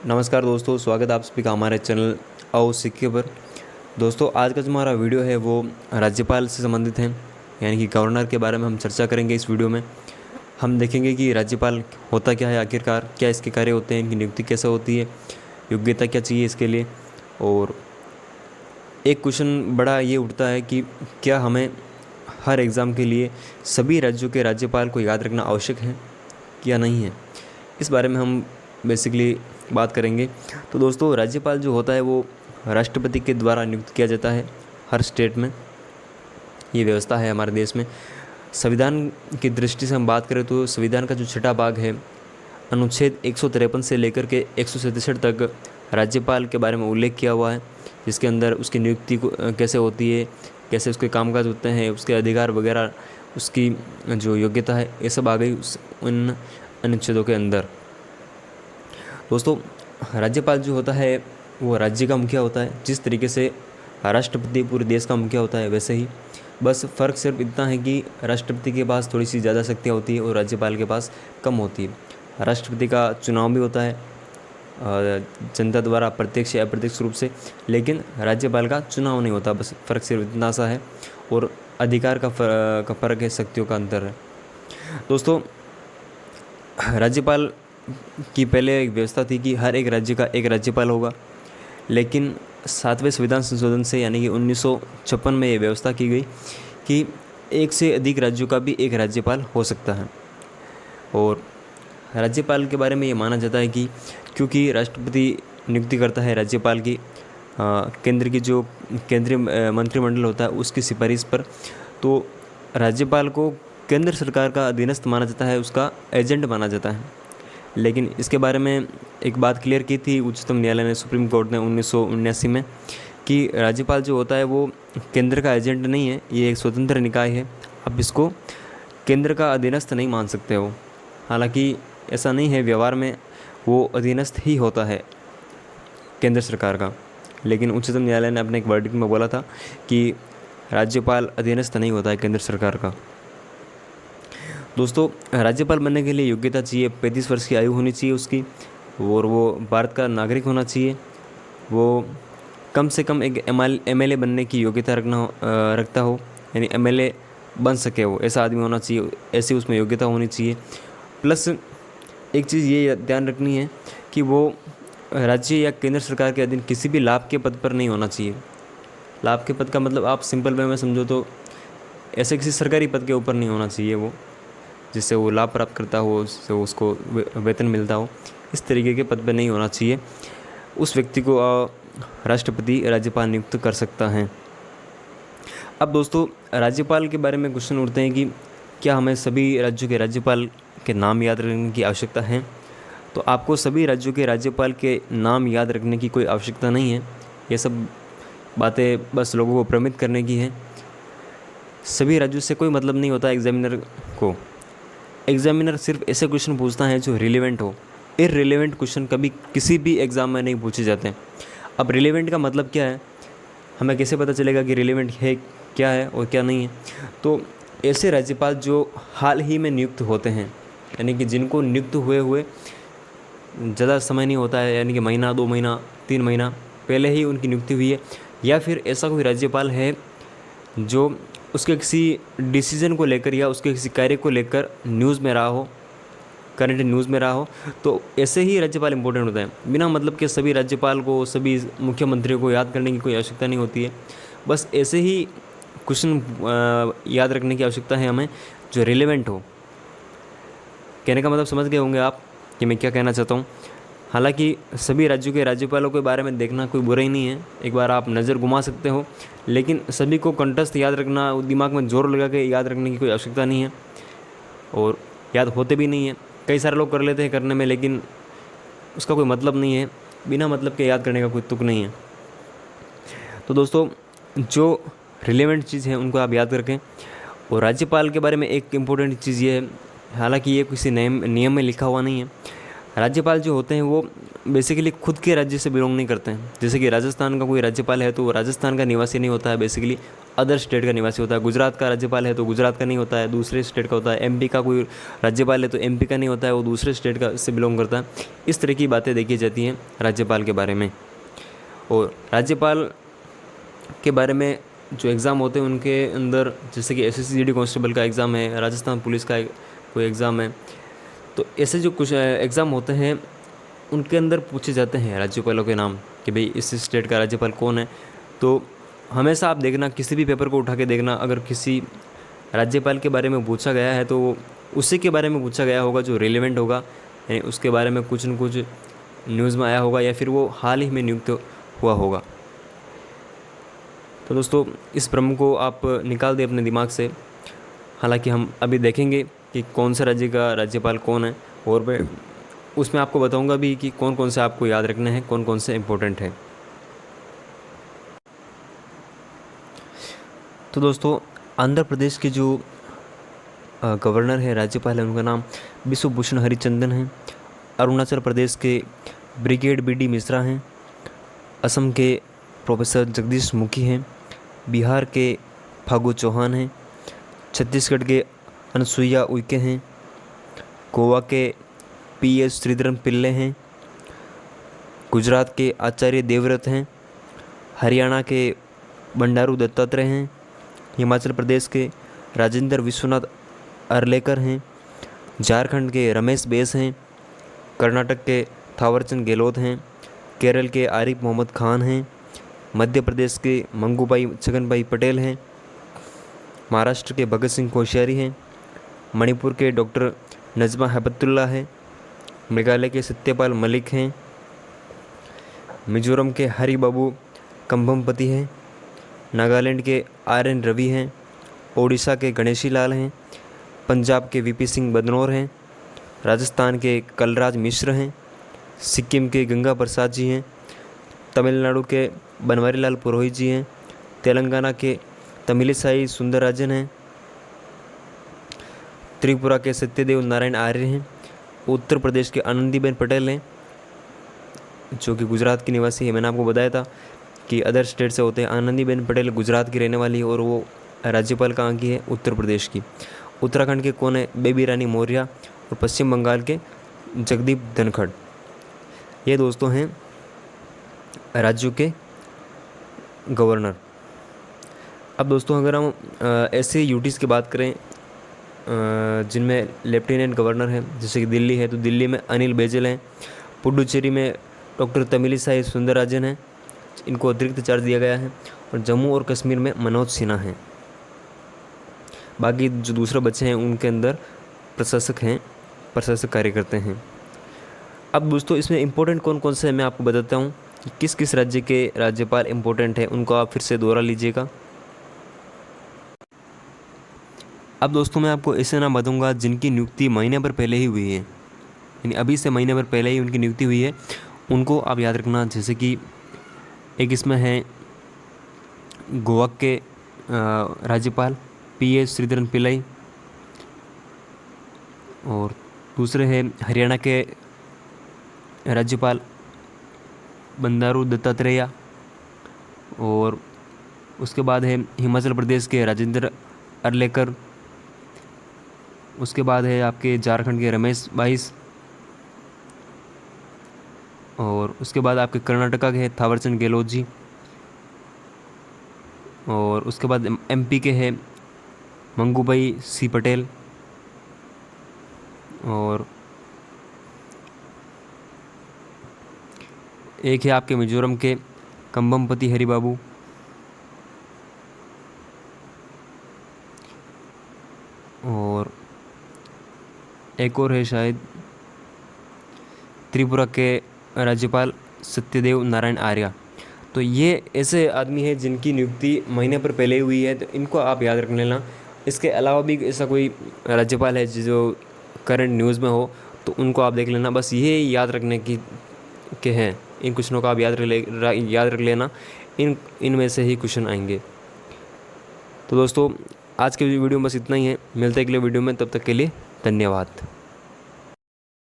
नमस्कार दोस्तों, स्वागत है आप सभी का हमारे चैनल आओ सिक्के पर। दोस्तों, आज का जो हमारा वीडियो है वो राज्यपाल से संबंधित है, यानी कि गवर्नर के बारे में हम चर्चा करेंगे। इस वीडियो में हम देखेंगे कि राज्यपाल होता क्या है, आखिरकार क्या इसके कार्य होते हैं, इनकी नियुक्ति कैसे होती है, योग्यता क्या चाहिए इसके लिए। और एक क्वेश्चन बड़ा ये उठता है कि क्या हमें हर एग्ज़ाम के लिए सभी राज्यों के राज्यपाल को याद रखना आवश्यक है या नहीं है। इस बारे में हम बेसिकली बात करेंगे। तो दोस्तों, राज्यपाल जो होता है वो राष्ट्रपति के द्वारा नियुक्त किया जाता है हर स्टेट में। ये व्यवस्था है हमारे देश में। संविधान की दृष्टि से हम बात करें तो संविधान का जो छठा भाग है, अनुच्छेद 153 से लेकर के 167 तक राज्यपाल के बारे में उल्लेख किया हुआ है, जिसके अंदर उसकी नियुक्ति कैसे होती है, कैसे उसके कामकाज होते हैं, उसके अधिकार वगैरह, उसकी जो योग्यता है, ये सब आ गई उन अनुच्छेदों के अंदर। दोस्तों, राज्यपाल जो होता है वो राज्य का मुखिया होता है। जिस तरीके से राष्ट्रपति पूरे देश का मुखिया होता है, वैसे ही बस फ़र्क सिर्फ इतना है कि राष्ट्रपति के पास थोड़ी सी ज़्यादा शक्तियाँ होती है और राज्यपाल के पास कम होती है। राष्ट्रपति का चुनाव भी होता है जनता द्वारा, प्रत्यक्ष या अप्रत्यक्ष रूप से, लेकिन राज्यपाल का चुनाव नहीं होता। बस फ़र्क सिर्फ इतना सा है, और अधिकार का फ़र्क है, शक्तियों का अंतर है। दोस्तों, राज्यपाल की पहले एक व्यवस्था थी कि हर एक राज्य का एक राज्यपाल होगा, लेकिन 7वें संविधान संशोधन से यानी कि 1956 में ये व्यवस्था की गई कि एक से अधिक राज्यों का भी एक राज्यपाल हो सकता है। और राज्यपाल के बारे में ये माना जाता है कि क्योंकि राष्ट्रपति नियुक्ति करता है राज्यपाल की केंद्र की जो केंद्रीय मंत्रिमंडल होता है उसकी सिफारिश पर, तो राज्यपाल को केंद्र सरकार का अधीनस्थ माना जाता है, उसका एजेंट माना जाता है। लेकिन इसके बारे में एक बात क्लियर की थी उच्चतम न्यायालय ने, सुप्रीम कोर्ट ने 1979 में, कि राज्यपाल जो होता है वो केंद्र का एजेंट नहीं है, ये एक स्वतंत्र निकाय है। अब इसको केंद्र का अधीनस्थ नहीं मान सकते हो। हालांकि ऐसा नहीं है, व्यवहार में वो अधीनस्थ ही होता है केंद्र सरकार का, लेकिन उच्चतम न्यायालय ने अपने एक वर्डिक्ट में बोला था कि राज्यपाल अधीनस्थ नहीं होता है केंद्र सरकार का। दोस्तों, राज्यपाल बनने के लिए योग्यता चाहिए, 35 वर्ष की आयु होनी चाहिए उसकी, और वो भारत का नागरिक होना चाहिए। वो कम से कम एक MLA बनने की योग्यता रखता हो, यानी MLA बन सके वो, ऐसा आदमी होना चाहिए, ऐसी उसमें योग्यता होनी चाहिए। प्लस एक चीज़ ये ध्यान रखनी है कि वो राज्य या केंद्र सरकार के अधीन किसी भी लाभ के पद पर नहीं होना चाहिए। लाभ के पद का मतलब आप सिंपल वे में समझो तो ऐसे किसी सरकारी पद के ऊपर नहीं होना चाहिए वो, जिससे वो लाभ प्राप्त करता हो, जिससे उसको वेतन मिलता हो, इस तरीके के पद पर नहीं होना चाहिए। उस व्यक्ति को राष्ट्रपति राज्यपाल नियुक्त कर सकता है। अब दोस्तों, राज्यपाल के बारे में क्वेश्चन उठते हैं कि क्या हमें सभी राज्यों के राज्यपाल के नाम याद रखने की आवश्यकता है। तो आपको सभी राज्यों के राज्यपाल के नाम याद रखने की कोई आवश्यकता नहीं है। ये सब बातें बस लोगों को भ्रमित करने की है। सभी राज्यों से कोई मतलब नहीं होता एग्जामिनर को। एग्जामिनर सिर्फ ऐसे क्वेश्चन पूछता है जो रिलेवेंट हो। इररिलेवेंट क्वेश्चन कभी किसी भी एग्ज़ाम में नहीं पूछे जाते। अब रिलेवेंट का मतलब क्या है, हमें कैसे पता चलेगा कि रिलेवेंट है क्या है और क्या नहीं है। तो ऐसे राज्यपाल जो हाल ही में नियुक्त होते हैं, यानी कि जिनको नियुक्त हुए ज़्यादा समय नहीं होता है, यानी कि महीना, 2 महीना, 3 महीना पहले ही उनकी नियुक्ति हुई है, या फिर ऐसा कोई राज्यपाल है जो उसके किसी डिसीजन को लेकर या उसके किसी कार्य को लेकर न्यूज़ में रहा हो, करंट न्यूज़ में रहा हो, तो ऐसे ही राज्यपाल इंपॉर्टेंट होता है। बिना मतलब के सभी राज्यपाल को, सभी मुख्यमंत्रियों को याद करने की कोई आवश्यकता नहीं होती है। बस ऐसे ही क्वेश्चन याद रखने की आवश्यकता है हमें जो रिलेवेंट हो। कहने का मतलब समझ गए होंगे आप कि मैं क्या कहना चाहता हूँ। हालांकि सभी राज्यों के राज्यपालों के बारे में देखना कोई बुरा ही नहीं है, एक बार आप नज़र घुमा सकते हो, लेकिन सभी को कंठस्थ याद रखना, दिमाग में जोर लगा के याद रखने की कोई आवश्यकता नहीं है, और याद होते भी नहीं है। कई सारे लोग कर लेते हैं करने में, लेकिन उसका कोई मतलब नहीं है। बिना मतलब के याद करने का कोई तुक नहीं है। तो दोस्तों, जो रिलेवेंट चीज़ है उनको आप याद रखें। और राज्यपाल के बारे में एक इम्पोर्टेंट चीज़ ये है, हालांकि ये किसी नियम में लिखा हुआ नहीं है, राज्यपाल जो होते हैं वो बेसिकली खुद के राज्य से बिलोंग नहीं करते हैं। जैसे कि राजस्थान का कोई राज्यपाल है तो वो राजस्थान का निवासी नहीं होता है, बेसिकली अदर स्टेट का निवासी होता है। गुजरात का राज्यपाल है तो गुजरात का नहीं होता है, दूसरे स्टेट का होता है। एमपी का कोई राज्यपाल है तो एमपी का नहीं होता है, वो दूसरे स्टेट का से बिलोंग करता है। इस तरह की बातें देखी जाती हैं राज्यपाल के बारे में। और राज्यपाल के बारे में जो एग्ज़ाम होते हैं उनके अंदर जैसे कि SSC कांस्टेबल का एग्ज़ाम है, राजस्थान पुलिस का कोई एग्ज़ाम है, तो ऐसे जो कुछ एग्ज़ाम होते हैं उनके अंदर पूछे जाते हैं राज्यपालों के नाम कि भाई इस स्टेट का राज्यपाल कौन है। तो हमेशा आप देखना, किसी भी पेपर को उठा के देखना, अगर किसी राज्यपाल के बारे में पूछा गया है तो वो उसी के बारे में पूछा गया होगा जो रिलेवेंट होगा, यानी उसके बारे में कुछ न कुछ न्यूज़ में आया होगा या फिर वो हाल ही में नियुक्त हुआ होगा। तो दोस्तों इस भ्रम को आप निकाल दें अपने दिमाग से। हालांकि हम अभी देखेंगे कि कौन से राज्य का राज्यपाल कौन है, और मैं उसमें आपको बताऊंगा भी कि कौन कौन से आपको याद रखने हैं, कौन कौन से इम्पोर्टेंट है। तो दोस्तों आंध्र प्रदेश के जो गवर्नर है, राज्यपाल है, उनका नाम बिश्वभूषण हरिचंदन है। अरुणाचल प्रदेश के ब्रिगेड BD मिश्रा हैं। असम के प्रोफेसर जगदीश मुखी हैं। बिहार के फागू चौहान हैं। छत्तीसगढ़ के अनसुईया उइके हैं। गोवा के PS श्रीधरन पिल्ले हैं। गुजरात के आचार्य देवव्रत हैं। हरियाणा के बंडारू दत्तात्रेय हैं। हिमाचल प्रदेश के राजेंद्र विश्वनाथ अर्लेकर हैं। झारखंड के रमेश बैस हैं। कर्नाटक के थावरचंद गहलोत हैं। केरल के आरिफ मोहम्मद खान हैं। मध्य प्रदेश के मंगूभाई छगनभाई पटेल हैं। महाराष्ट्र के भगत सिंह कोश्यारी हैं। मणिपुर के डॉक्टर नजमा हेबतुल्ला है। मेघालय के सत्यपाल मलिक हैं। मिजोरम के हरिबाबू कंभमपति हैं। नागालैंड के RN रवि हैं। ओडिशा के गणेशी लाल हैं। पंजाब के VP सिंह बदनौर हैं। राजस्थान के कलराज मिश्र हैं। सिक्किम के गंगा प्रसाद जी हैं। तमिलनाडु के बनवारी लाल पुरोहित जी हैं। तेलंगाना के तमिलिसाई सुंदरराजन हैं। त्रिपुरा के सत्यदेव नारायण आर्य हैं। उत्तर प्रदेश के आनंदीबेन पटेल हैं जो कि गुजरात की निवासी है। मैंने आपको बताया था कि अदर स्टेट से होते हैं। आनंदीबेन पटेल गुजरात की रहने वाली है और वो राज्यपाल कहाँ की है? उत्तर प्रदेश की। उत्तराखंड के कौन है? बेबी रानी मौर्य। और पश्चिम बंगाल के जगदीप धनखड़। ये दोस्तों हैं राज्यों के गवर्नर। अब दोस्तों अगर हम ऐसे यूटीज़ की बात करें जिनमें लेफ्टिनेंट गवर्नर हैं, जैसे कि दिल्ली है तो दिल्ली में अनिल बैजल हैं। पुडुचेरी में डॉक्टर तमिलिसाई सुंदरराजन हैं, इनको अतिरिक्त चार्ज दिया गया है। और जम्मू और कश्मीर में मनोज सिन्हा हैं। बाकी जो दूसरे बच्चे हैं उनके अंदर प्रशासक हैं, प्रशासक कार्य करते हैं। अब दोस्तों इसमें इम्पोर्टेंट कौन कौन से हैं मैं आपको बताता हूँ कि किस किस राज्य के राज्यपाल इम्पोर्टेंट हैं, उनको आप फिर से दोहरा लीजिएगा। अब दोस्तों मैं आपको ऐसे नाम बताऊंगा जिनकी नियुक्ति महीने भर पहले ही हुई है, यानी अभी से महीने भर पहले ही उनकी नियुक्ति हुई है, उनको आप याद रखना। जैसे कि एक इसमें है गोवा के राज्यपाल PS श्रीधरन पिल्लई, और दूसरे हैं हरियाणा के राज्यपाल बंडारू दत्तात्रेय, और उसके बाद है हिमाचल प्रदेश के राजेंद्र अर्लेकर। उसके बाद है आपके झारखंड के रमेश बैस, और उसके बाद आपके कर्नाटका के थावरचंद गहलोत जी, और उसके बाद MP के हैं मंगूभाई C पटेल, और एक है आपके मिजोरम के कंभमपति हरिबाबू, और एक और है शायद त्रिपुरा के राज्यपाल सत्यदेव नारायण आर्य। तो ये ऐसे आदमी हैं जिनकी नियुक्ति महीने पर पहले हुई है, तो इनको आप याद रख लेना। इसके अलावा भी ऐसा कोई राज्यपाल है जो करंट न्यूज़ में हो तो उनको आप देख लेना। बस ये याद रखने की के हैं, इन क्वेश्चनों का आप याद रख लेना, इनमें से ही क्वेश्चन आएंगे। तो दोस्तों आज के वीडियो में बस इतना ही है, मिलते हैं अगले वीडियो में, तब तक के लिए धन्यवाद।